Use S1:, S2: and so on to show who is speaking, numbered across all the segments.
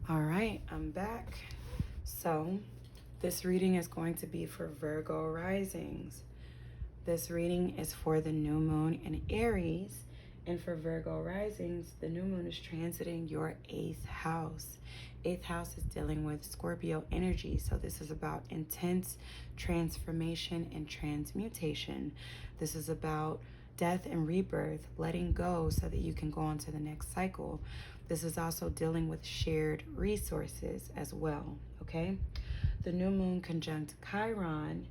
S1: All right, I'm back. So this reading is going to be for Virgo risings. This reading is for the new moon in Aries. And for Virgo risings, the new moon is transiting your 8th house. 8th house is dealing with Scorpio energy. So this is about intense transformation and transmutation. This is about death and rebirth, letting go so that you can go on to the next cycle. This is also dealing with shared resources as well, okay? The new moon conjunct Chiron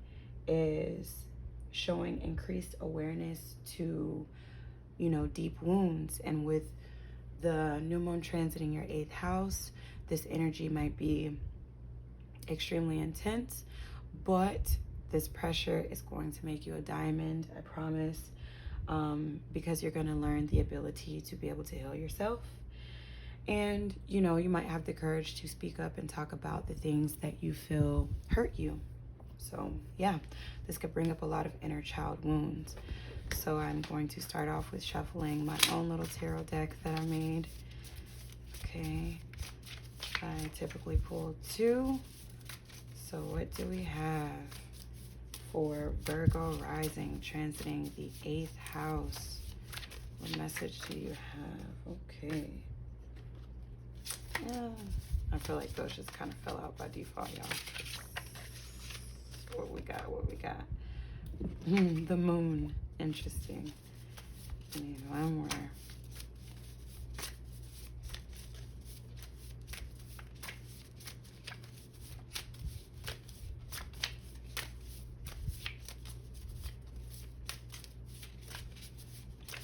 S1: is showing increased awareness to, deep wounds. And with the new moon transiting your 8th house, this energy might be extremely intense, but this pressure is going to make you a diamond, I promise, because you're going to learn the ability to be able to heal yourself. And, you might have the courage to speak up and talk about the things that you feel hurt you. So, yeah, this could bring up a lot of inner child wounds. So I'm going to start off with shuffling my own little tarot deck that I made. Okay. I typically pull 2. So what do we have for Virgo rising transiting the 8th house? What message do you have? Okay. Yeah, I feel like those just kind of fell out by default, y'all. What we got? The moon. Interesting. I need one more.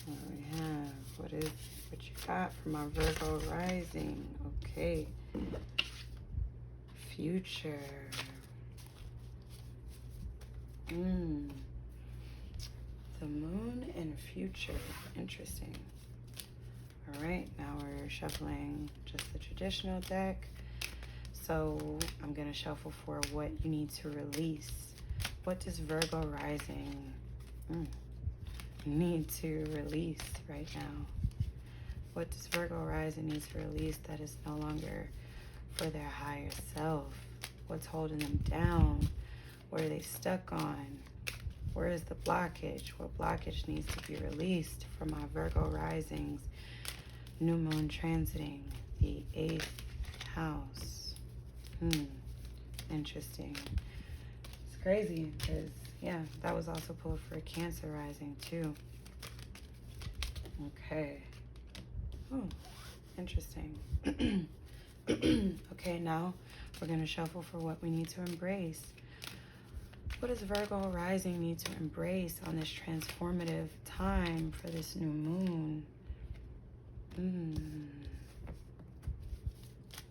S1: What do we have? What you got for my Virgo rising? Okay. Future. The moon and future. Interesting. All right, now we're shuffling just the traditional deck. So I'm going to shuffle for what you need to release. What does Virgo rising need to release right now? What does Virgo rising need to release that is no longer for their higher self? What's holding them down? What are they stuck on? Where is the blockage? What blockage needs to be released for my Virgo risings? New moon transiting the 8th house. Interesting. It's crazy because, yeah, that was also pulled for Cancer rising too. Okay. Oh, interesting. Okay, now we're going to shuffle for what we need to embrace. What does Virgo rising need to embrace on this transformative time for this new moon?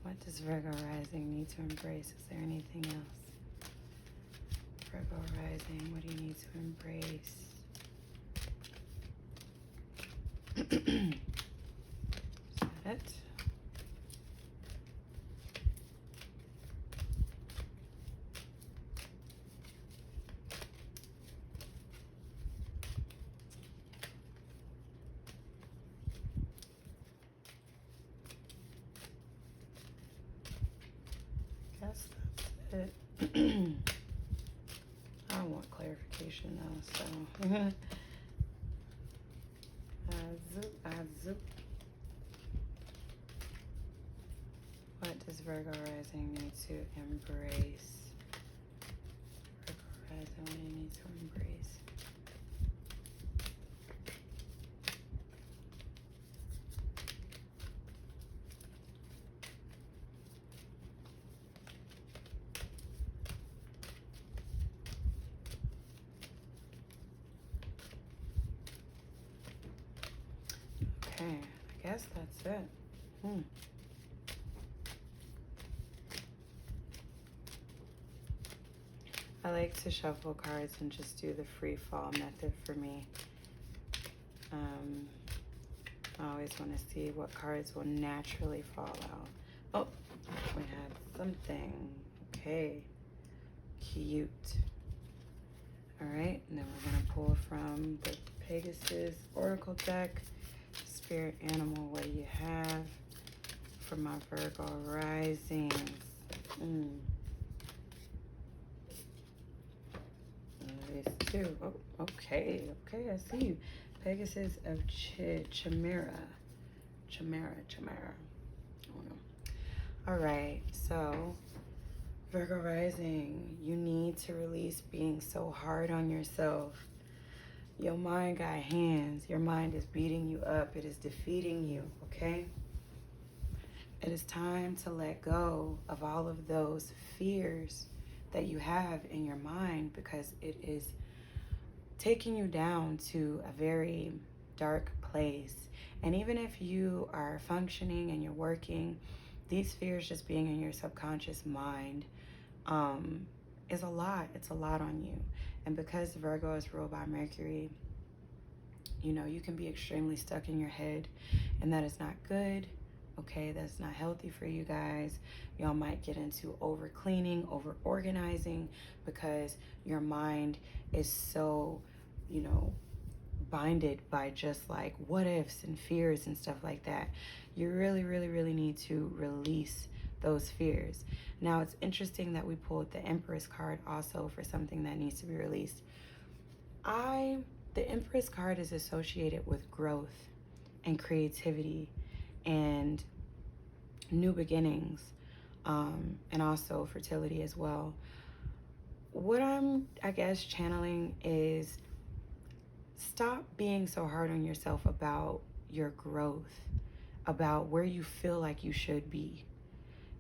S1: What does Virgo rising need to embrace? Is there anything else? Virgo rising, what do you need to embrace? Is that it? Guess that's it. I want clarification though, so zoop. What does Virgo rising need to embrace? Virgo rising, what do you need to embrace? Okay, I guess that's it. I like to shuffle cards and just do the free fall method for me. I always want to see what cards will naturally fall out. Oh, we had something. Okay, cute. All right, and then we're going to pull from the Pegasus Oracle deck. Spirit animal, what do you have for my Virgo risings. This too. Oh, okay. Okay, I see you. Pegasus of Chimera. Chimera. I don't know. All right, so Virgo rising, you need to release being so hard on yourself. Your mind got hands. Your mind is beating you up. It is defeating you, okay? It is time to let go of all of those fears that you have in your mind, because it is taking you down to a very dark place. And even if you are functioning and you're working, these fears just being in your subconscious mind is a lot. It's a lot on you. And because Virgo is ruled by Mercury, you know, you can be extremely stuck in your head, and that is not good. Okay, that's not healthy for you guys. Y'all might get into over cleaning, over organizing, because your mind is so, you know, binded by just like what ifs and fears and stuff like that. You really, really, really need to release those fears. Now, it's interesting that we pulled the Empress card also for something that needs to be released. The Empress card is associated with growth and creativity and new beginnings, and also fertility as well. What I'm, I guess, channeling is stop being so hard on yourself about your growth, about where you feel like you should be.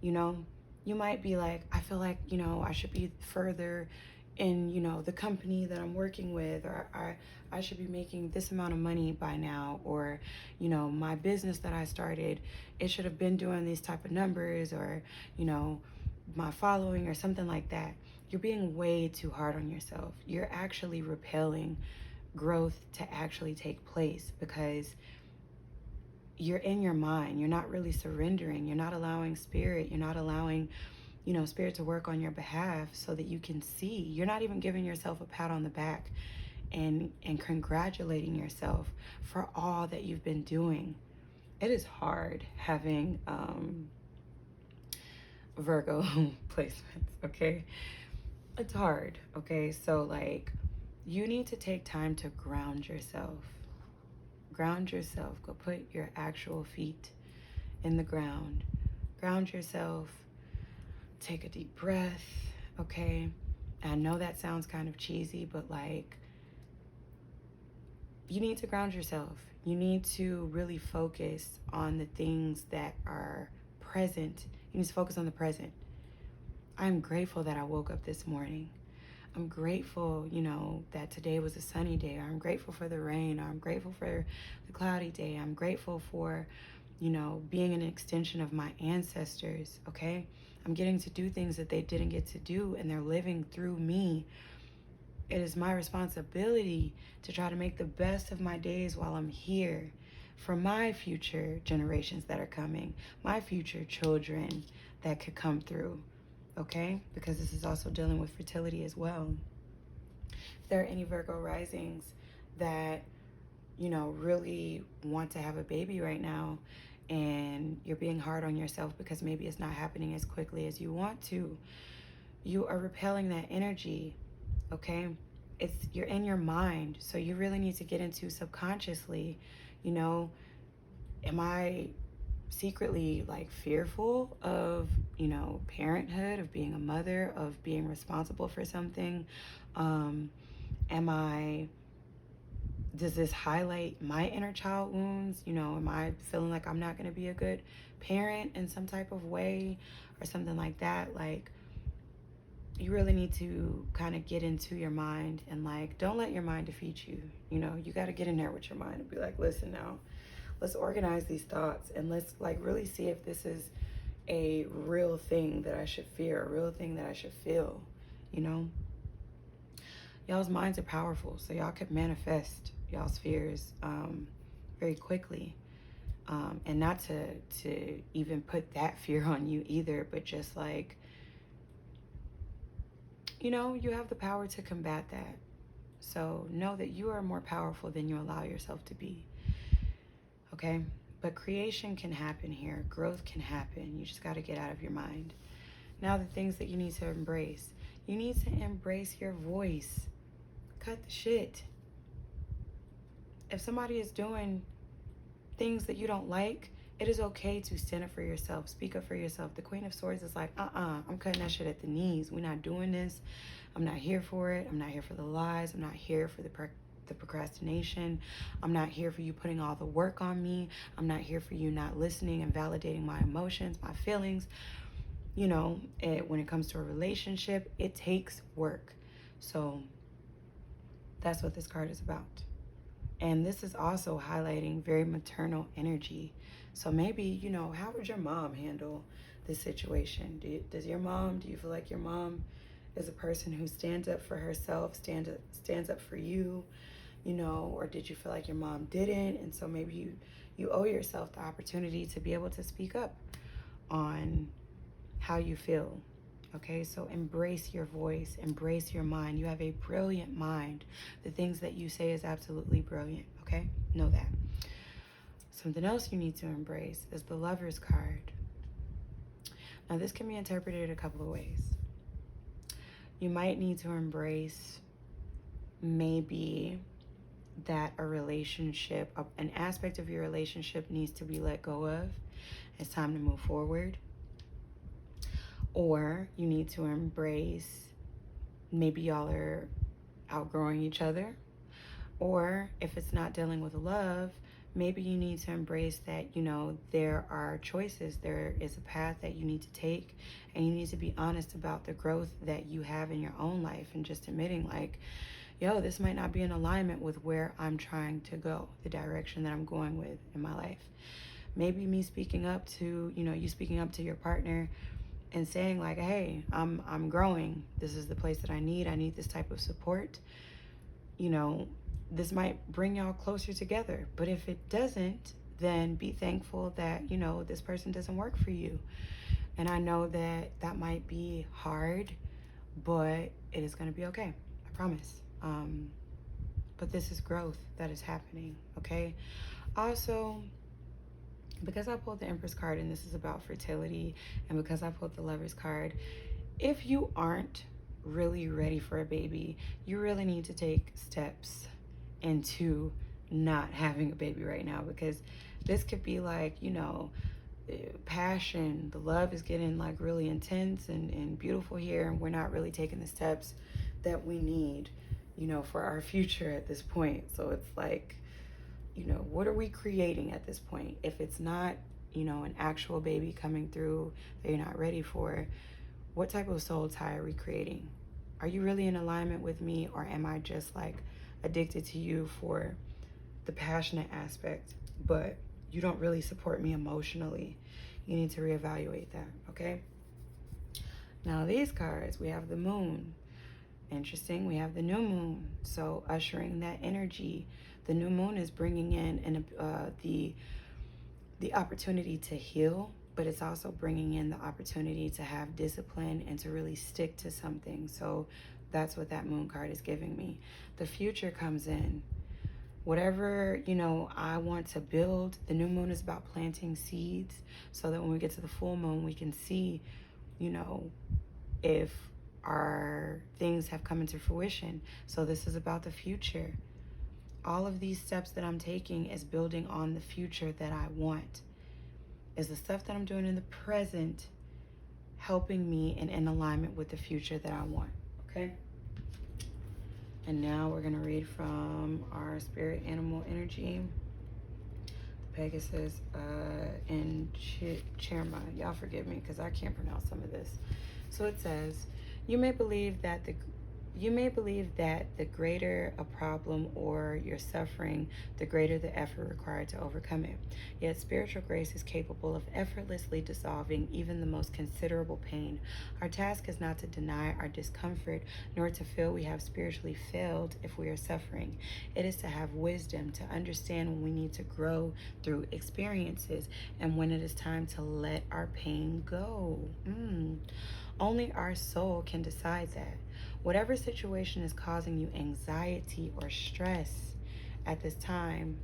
S1: You know, you might be like, I feel like, you know, I should be further in, you know, the company that I'm working with, or I should be making this amount of money by now, or, you know, my business that I started, it should have been doing these type of numbers, or, you know, my following or something like that. You're being way too hard on yourself. You're actually repelling growth to actually take place, because you're in your mind. You're not really surrendering. You're not allowing spirit. You're not allowing, you know, spirit to work on your behalf so that you can see. You're not even giving yourself a pat on the back and congratulating yourself for all that you've been doing. It is hard having Virgo placements, okay? It's hard, okay? So like, you need to take time to ground yourself. Ground yourself. Go put your actual feet in the ground. Ground yourself. Take a deep breath, okay? I know that sounds kind of cheesy, but like, you need to ground yourself. You need to really focus on the things that are present. You need to focus on the present. I'm grateful that I woke up this morning. I'm grateful, you know, that today was a sunny day. I'm grateful for the rain. I'm grateful for the cloudy day. I'm grateful for, you know, being an extension of my ancestors, okay? I'm getting to do things that they didn't get to do, and they're living through me. It is my responsibility to try to make the best of my days while I'm here for my future generations that are coming, my future children that could come through. Okay, because this is also dealing with fertility as well. If there are any Virgo risings that, you know, really want to have a baby right now, and you're being hard on yourself because maybe it's not happening as quickly as you want to, you are repelling that energy, okay? You're in your mind, so you really need to get into subconsciously, you know, am I secretly like fearful of, you know, parenthood, of being a mother, of being responsible for something? Does this highlight my inner child wounds? You know, am I feeling like I'm not going to be a good parent in some type of way or something like that? Like, you really need to kind of get into your mind, and like, don't let your mind defeat you. You know, you got to get in there with your mind and be like, listen now, let's organize these thoughts, and let's like really see if this is a real thing that I should fear, a real thing that I should feel, you know? Y'all's minds are powerful, so y'all could manifest y'all's fears very quickly. And not to even put that fear on you either, but just like, you know, you have the power to combat that. So know that you are more powerful than you allow yourself to be. Okay? But creation can happen here. Growth can happen. You just got to get out of your mind. Now, the things that you need to embrace. You need to embrace your voice. Cut the shit. If somebody is doing things that you don't like, it is okay to stand up for yourself. Speak up for yourself. The Queen of Swords is like, I'm cutting that shit at the knees. We're not doing this. I'm not here for it. I'm not here for the lies. I'm not here for the procrastination. I'm not here for you putting all the work on me. I'm not here for you not listening and validating my emotions, my feelings. You know, when it comes to a relationship, it takes work. So that's what this card is about. And this is also highlighting very maternal energy. So maybe, you know, how would your mom handle this situation? Do you feel like your mom is a person who stands up for herself, stands up for you, you know, or did you feel like your mom didn't? And so maybe you owe yourself the opportunity to be able to speak up on how you feel. Okay, so embrace your voice, embrace your mind. You have a brilliant mind. The things that you say is absolutely brilliant, okay? Know that. Something else you need to embrace is the Lover's card. Now, this can be interpreted a couple of ways. You might need to embrace maybe that a relationship, an aspect of your relationship needs to be let go of. It's time to move forward. Or you need to embrace maybe y'all are outgrowing each other. Or if it's not dealing with love, maybe you need to embrace that, you know, there are choices. There is a path that you need to take, and you need to be honest about the growth that you have in your own life and just admitting like, yo, this might not be in alignment with where I'm trying to go, the direction that I'm going with in my life. Maybe me speaking up to, you know, you speaking up to your partner and saying like, hey, I'm growing. This is the place that I need this type of support. You know, this might bring y'all closer together. But if it doesn't, then be thankful that, you know, this person doesn't work for you. And I know that that might be hard, but it is going to be okay. I promise. But this is growth that is happening, okay? Also, because I pulled the Empress card and this is about fertility, and because I pulled the Lover's card, if you aren't really ready for a baby, you really need to take steps into not having a baby right now, because this could be like, you know, passion, the love is getting like really intense and beautiful here, and we're not really taking the steps that we need, you know, for our future at this point. So it's like, you know, what are we creating at this point? If it's not, you know, an actual baby coming through that you're not ready for, what type of soul tie are we creating? Are you really in alignment with me, or am I just like addicted to you for the passionate aspect, but you don't really support me emotionally? You need to reevaluate that, okay? Now these cards, we have the Moon. Interesting, we have the new moon. So ushering that energy. The new moon is bringing in the opportunity to heal, but it's also bringing in the opportunity to have discipline and to really stick to something. So that's what that moon card is giving me. The future comes in. Whatever, you know, I want to build, the new moon is about planting seeds so that when we get to the full moon, we can see, you know, if our things have come into fruition. So this is about the future. All of these steps that I'm taking is building on the future that I want. Is the stuff that I'm doing in the present helping me and in alignment with the future that I want, okay? And now we're gonna read from our spirit animal energy. The Pegasus and Cherma. Y'all forgive me because I can't pronounce some of this. So it says, you may believe that the greater a problem or your suffering, the greater the effort required to overcome it. Yet spiritual grace is capable of effortlessly dissolving even the most considerable pain. Our task is not to deny our discomfort, nor to feel we have spiritually failed if we are suffering. It is to have wisdom, to understand when we need to grow through experiences and when it is time to let our pain go. Only our soul can decide that. Whatever situation is causing you anxiety or stress at this time,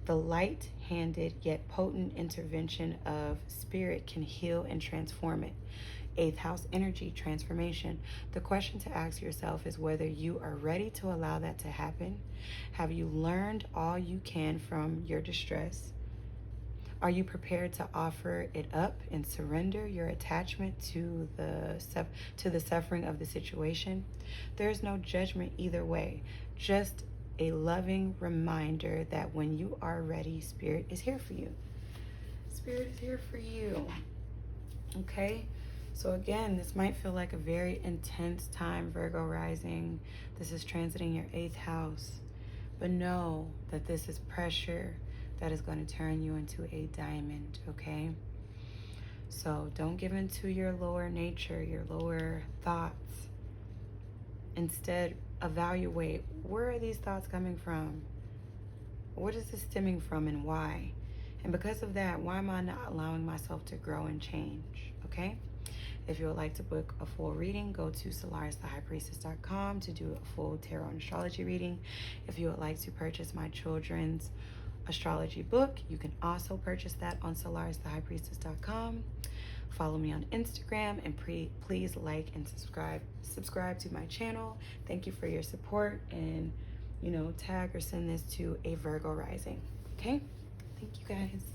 S1: The light-handed yet potent intervention of spirit can heal and transform it. 8th house energy, transformation. The question to ask yourself is whether you are ready to allow that to happen. Have you learned all you can from your distress? Are you prepared to offer it up and surrender your attachment to the suffering of the situation? There is no judgment either way, just a loving reminder that when you are ready, Spirit is here for you. Spirit is here for you. Okay? So again, this might feel like a very intense time, Virgo rising. This is transiting your 8th house. But know that this is pressure that is going to turn you into a diamond, okay? So don't give in to your lower nature, your lower thoughts. Instead, evaluate, where are these thoughts coming from? What is this stemming from and why? And because of that, why am I not allowing myself to grow and change, okay? If you would like to book a full reading, go to solaristhehighpriestess.com to do a full tarot and astrology reading. If you would like to purchase my children's astrology book, you can also purchase that on solaristhehighpriestess.com. Follow me on Instagram, and please like and subscribe to my channel. Thank you for your support, and tag or send this to a Virgo rising. Okay, thank you guys.